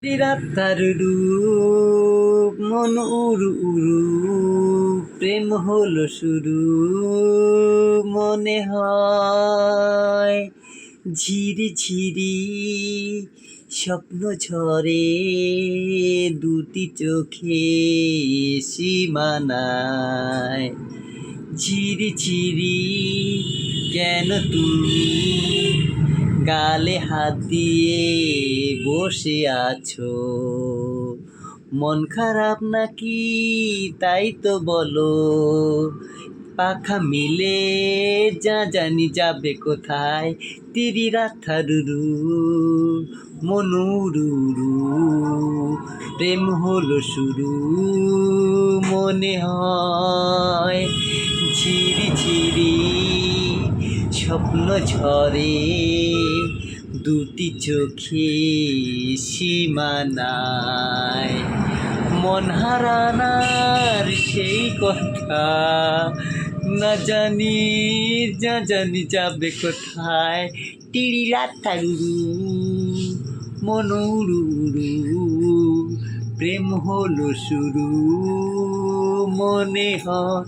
রাতার রূপ মন উড়ু উড়ু প্রেম হলো শুরু মনে হয় ঝিরি ঝিরি স্বপ্ন ঝরে দুটি চোখে সীমানায় ঝিরি ঝিরি কেন তুমি গালে হাত দিয়ে বসে আছো মন খারাপ নাকি তাই তো বলো পাখা মিলে যা জানি যাবে কোথায় তিরি রাথারুরু মনুরুরু প্রেম হলো শুরু মনে হয় ঝিরি ঝিরি স্বপ্ন ঝরে দুটি চোখে সীমানায় মন হারানার সেই কথা না জানি যাবে কোথায় টিরিরা তারুরু মনুরুরু প্রেম হলো শুরু মনে হয়